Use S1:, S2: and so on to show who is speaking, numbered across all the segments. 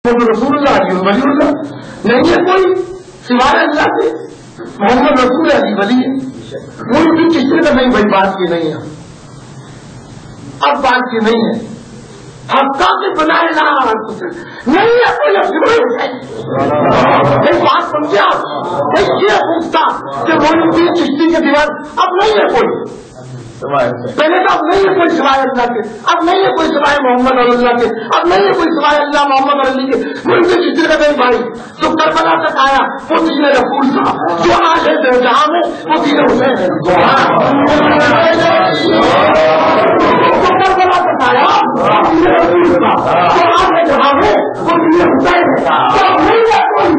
S1: رسول اللہ علی ولی اللہ نہیں ہے کوئی سوائے اللہ کے. محمد رسول علی ولی ہے. کوئی بھی کسی کا نہیں بھائی بات کی نہیں ہے. اب بات کی نہیں ہے. حقا کے بنائے نہ نہیں ہے کوئی. بات سمجھے آپ. یہ پوچھتا کہ مولوی چشتی کے دیوار اب نہیں ہے کوئی. پہلے تو اب نہیں ہے کوئی سوائے اللہ کے. اب نہیں ہے کوئی سوائے محمد اور اللہ کے. اب نہیں ہے کوئی سوائے اللہ محمد اور علی کے. مجھے کسی کا نہیں بھائی جو کربلا تک آیا وہ دین رسول تھا. جو آج ہے جہاں میں وہ دین حسین ہے. کربلا تک آیا دین رسول تھا. جو آج ہے جہاں میں وہ دین حسین ہے. نہیں ہے کوئی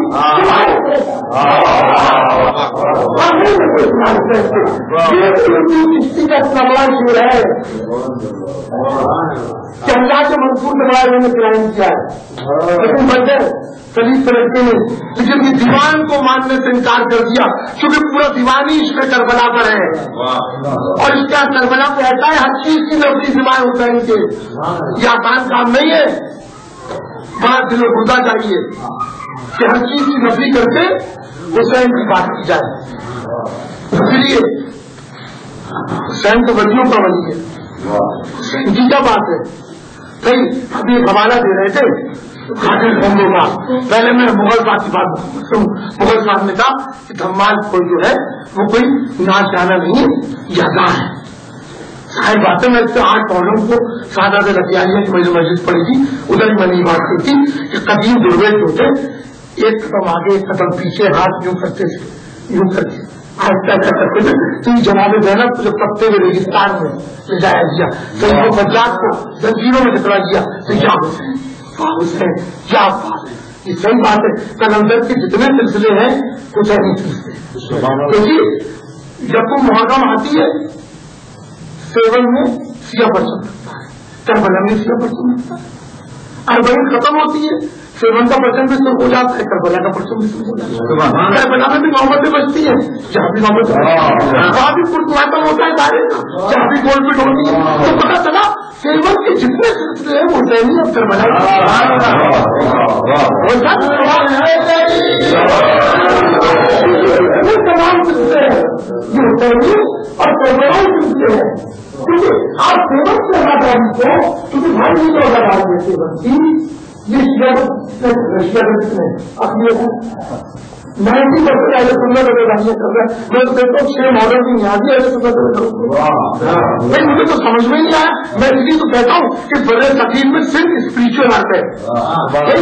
S1: کسی کا سوال شروع ہے کہ اللہ کے منصور کے بارے میں کرائم کیا ہے. لیکن بندے صحیح سمجھتے نہیں. لیکن یہ دیوان کو ماننے سے انکار کر دیا کیونکہ پورا دیوان ہی اس پہ کربلا پر ہے. اور اس کا کربلا پہ ایسا ہے ہر چیز کی نفری سوائے حسین کے. یہ آسان کام نہیں ہے. بات دل و گردہ چاہیے کہ ہر چیز کی نفری کر کے حسین کی بات کی جائے. اس لیے حسین تو ولیوں کا ولی ہے. حسین کی کیا بات ہے. صحیح ابھی ایک حوالہ دے رہے تھے حاصل بندوں کا. پہلے میں مغل صاحب کی بات مغل صاحب نے کہا کہ دھمال کوئی جو ہے وہ کوئی ناچ گانا نہیں ہے یادا ہے. ساری باتیں میں اس سے 8 پہلوں کو سادہ رسیالیہ کی مسجد پڑی تھی. ادھر ہی میں نے یہ بات کی تھی کہ قدیم درویش جو تھے ایک قدم آگے ایک قدم پیچھے ہاتھ یوں کرتے تھے یوں کر کے آہستہ کرتے تھے. تو جناب زینب جو پتے ہوئے ریگستان میں لے جایا گیا تو ان کو بدلاؤ کو زنجیروں میں ٹکرا دیا. تو کیا حسین کیا بات ہے. یہ صحیح بات ہے. کلندر کے جتنے سلسلے ہیں کچھ نہیں سلسلے. کیونکہ جب وہ محرم آتی ہے 7 میں سیاہ پرچم لگتا ہے. کربلا میں سیاہ پرچم لگتا ہے. اربعین ختم ہوتی ہے 7 کا پرچم بھی شروع ہو جاتا ہے. کربلا کا پرچم بھی شروع ہو جاتا ہے. کربلا میں بھی محمد بچتی ہے جہاں بھی محمد وہاں بھی پرتواٹم ہوتا ہے دائرے کا جہاں بھی گول پیٹ ہوتی ہے. تو پتا چلا 7 کے جتنے سلسلے ہیں وہ حسینی اور کربلا تمام سلسلے ہیں یہ حسینی اور کربلا سلسلے ہیں. آپ 7 سے ہٹا کو کیونکہ بھائی نہیں تو اگر آپ دیتے بنتی یہ رشیا میں اپنے 90% ایسے سننے لگے رہیے کر رہے ہیں. میں دیکھتا ہوں 6 ماڈل کی نیازی ایسے سننے لگے. مجھے تو سمجھ میں نہیں آیا. میں اس لیے تو کہتا ہوں کہ بڑے تقریب میں صرف اسپرچل آرٹ ہے.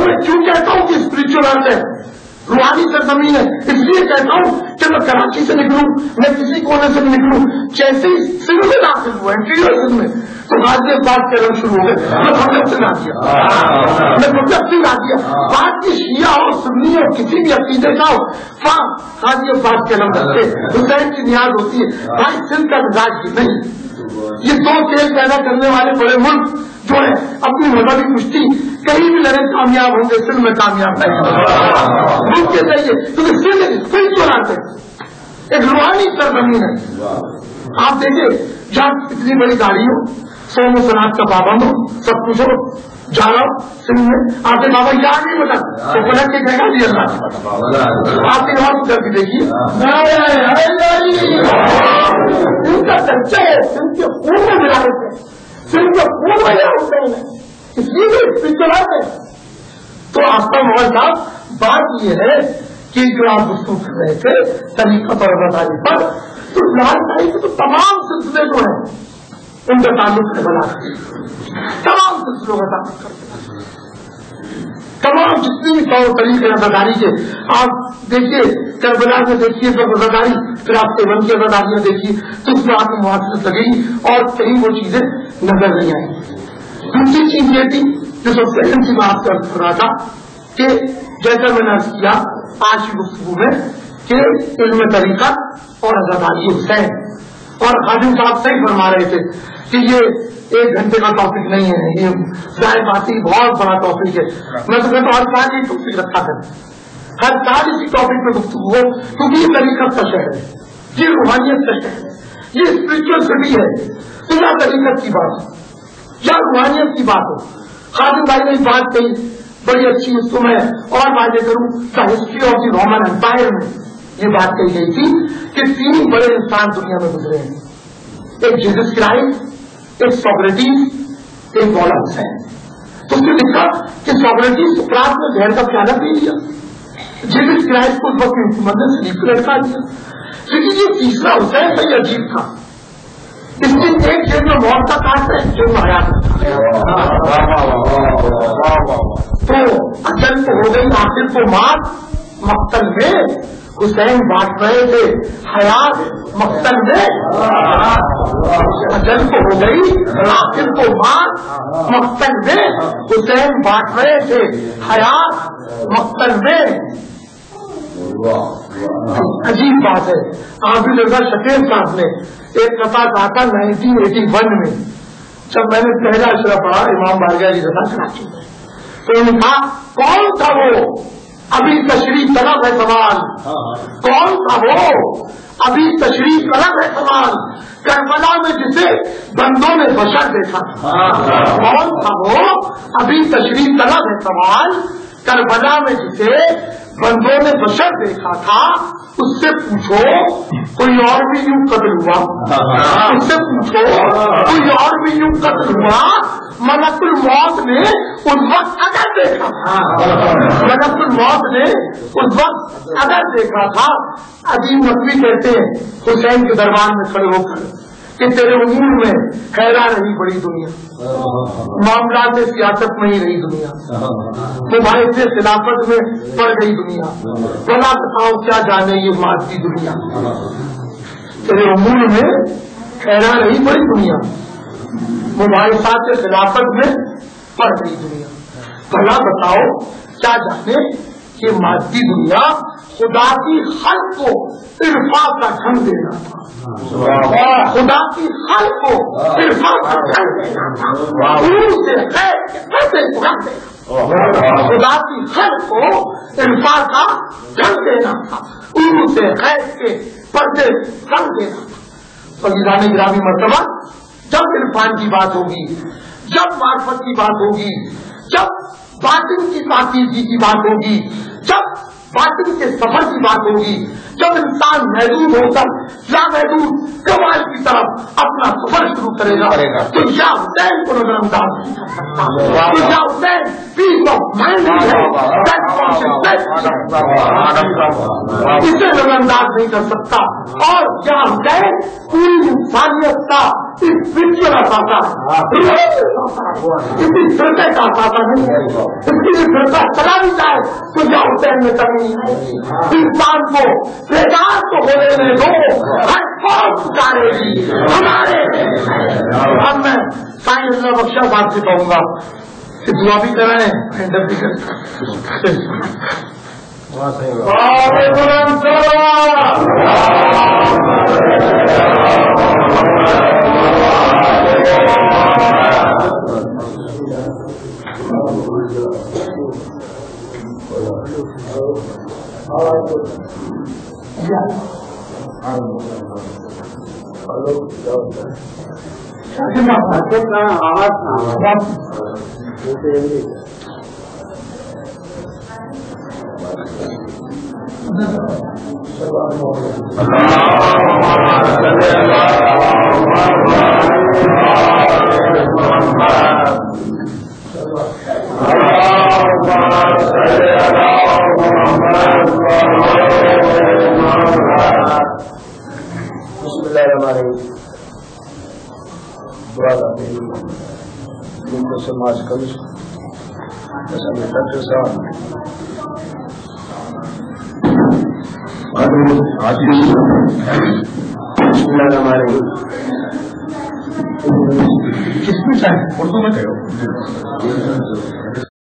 S1: میں کیوں کہتا ہوں کہ اسپرچل آرٹ ہے روحانی سرزمین ہے. اس لیے کہتا ہوں کہ میں کراچی سے نکلوں میں کسی کونے سے نکلوں جیسے ہی سندھ میں داخل ہوا انٹیریئر سندھ میں تو غازی عباس کے رنگ شروع ہو گئے. میں مطلب سے نہ کیا بات کی شیعہ ہو سنی ہو کسی بھی عقیدے کا ہو غازی عباس کے رنگ رکھتے حسین کی نیاز ہوتی ہے. بھائی سندھ کا مزاج کی نہیں. یہ 2 تیل پیدا کرنے والے بڑے ملک جو ہے اپنی مذہبی کشتی کہیں بھی لڑے کامیاب ہوں گے. سندھ میں کامیاب نہیں ملک کے چاہیے کیونکہ سندھ کوئی چلاتے ایک روحانی سرزمین ہے. آپ دیکھیں جہاں اتنی بڑی گاڑی ہو 100 صنعت کا پابند ہو سب کچھ ہو جا رہا ہو سندھ میں آپ نے بابا یاد نہیں بتا تو پلٹ کے کہے گا جی اللہ آپ کے وہاں کر کے دیکھیے ان کا چرچا ہے سندھ کے خون میں ملا ہوتے ہیں. سندھ کے خون میں ملا ہوتے ہیں اس لیے چلاتے ہیں. تو آفتہ محمد صاحب بات یہ ہے کہ جو آپ گفتگو کر رہے تھے طریقت اور رضائی پر تو لال بھائی کے تو تمام سلسلے جو ہیں ان کا تعلق سے بنا تمام سلسلوں کا تعلق کرتے تمام جتنی بھی طور طریقے رضاداری کے آپ دیکھیے کربلا میں دیکھیے تو رضاداری پھر آپ 7 کی رضاداریاں دیکھیے تو اس میں آپ کو مواصلت لگے گی اور کہیں وہ چیزیں نظر نہیں آئیں گی. دوسری چیز یہ تھی جو سب سیکنڈ کی بات کر رہا تھا کہ جیسا میں نے کیا آج کی گفتگو میں کہ علم طریقت اور رضاداری حسین اور خادم صاحب صحیح فرما رہے تھے کہ یہ 1 گھنٹے کا ٹاپک نہیں ہے. یہ ظاہر بات ہی بہت بڑا ٹاپک ہے. میں تو کہتا ہوں ہر سال یہ ٹاپک رکھا کریں ہر سال اسی ٹاپک پہ گفتگو ہو کیونکہ یہ طریقت کا شہر ہے یہ روحانیت کا شہر ہے یہ اسپرچل سٹی ہے. تو یا طریقت کی بات ہو یا روحانیت کی بات ہو. خادم بھائی نے بات کہی بڑی اچھی اس کو میں اور واضح کروں، the history of the Roman empire میں یہ بات کہی گئی تھی کہ 3 بڑے انسان دنیا میں گزرے ہیں، ایک جیسس کرائسٹ، ایک سوکریٹس، ایک مولانا حسین۔ تو اس نے لکھا کہ سوکریٹس سقراط نے زہر کا پیالہ پی لیا، جیسس کرائسٹ کو اس وقت حکومت نے سلیپ پہ لٹکا دیا، لیکن یہ تیسرا حسین بڑی عجیب تھا، اس نے ایک جیل میں موت کا کاٹ ہے، ایک جیل میں حیات کا۔ تو اجل تو ہو گئی، آخر کو مات مقتل میں حسین بانٹ رہے تھے، حیات مقتل میں اجل کو ہو گئی، آخر کو مات مقتل میں حسین بانٹ رہے تھے، حیات مقتل میں۔ عجیب بات ہے، عابد رضا شکیل صاحب نے ایک قطعہ کہا تھا 1981 میں، جب میں نے پہلا اشرا پڑھا امام بارگاہ کی رضا کراچی میں، تو انہوں نے کہا کون تھا وہ ابھی تشریح طلب ہے سوال، کون تھا وہ ابھی تشریح طلب ہے سوال، کربلا میں جسے بندوں نے بشر دیکھا تھا، کون تھا وہ ابھی تشریح طلب ہے سوال، کربلا میں جسے بندوں نے بشر دیکھا تھا، اس سے پوچھو کوئی اور بھی یوں قتل ہوا، اس سے پوچھو کوئی اور بھی یوں قتل ہوا، ملک الموت نے اس وقت اگر دیکھا تھا، ملک الموت نے اس وقت اگر دیکھا تھا۔ عظیم نقوی کہتے ہیں حسین کے دربار میں کھڑے ہو کر کہ تیرے امور میں حیران رہی بڑی دنیا، معاملات سیاست میں ہی رہی دنیا، تمہارے سے خلافت میں پڑ گئی دنیا، بلا بتاؤ کیا جانے یہ مادی دنیا، تیرے امور میں حیران رہی بڑی دنیا، مباحثات خلافت میں پڑ گئی دنیا، بلا بتاؤ کیا جانے یہ مادی دنیا خدا کی خلق کو عرفا کا ڈھنگ دینا تھا، خدا کی خلق کو عرفا کا ڈھنگ دینا تھا، سے خدا کی خلق کو عرفا کا ڈھنگ دینا تھا، ان سے خیر کے پردے ڈھنگ دینا تھا۔ فقیران گرامی مرتبہ جب عرفان کی بات ہوگی، جب معرفت کی بات ہوگی، جب باطن کی پاکیزگی کی بات ہوگی، جب باطن کے سفر کی بات ہوگی، جب انسان محدود ہو کر لامحدود کمال کی طرف اپنا سفر شروع کرے گا تو یا حسین کو نظر انداز نہیں کر سکتا، تو یا حسین پیس آف مائنڈ اسے نظر انداز نہیں کر سکتا، اور یا حسین پوری انسانیت کا اسپرچل اثاثہ، کسی فرقے کا اثاثہ نہیں ہے، اس کی فرقہ چلا بھی جائے تو یا حسین میں کمی انسان کو بیدار تو ہونے میں دو، ہر فوج پکارے گی ہمارے۔ اب میں سائیں اللہ بخشا صاحب سے کہوں گا کہ دعا بھی کرائیں، اینڈر بھی کریں۔
S2: سماج کل ڈاکٹر صاحب ہمارے
S1: کس میں چاہے اردو میں کہو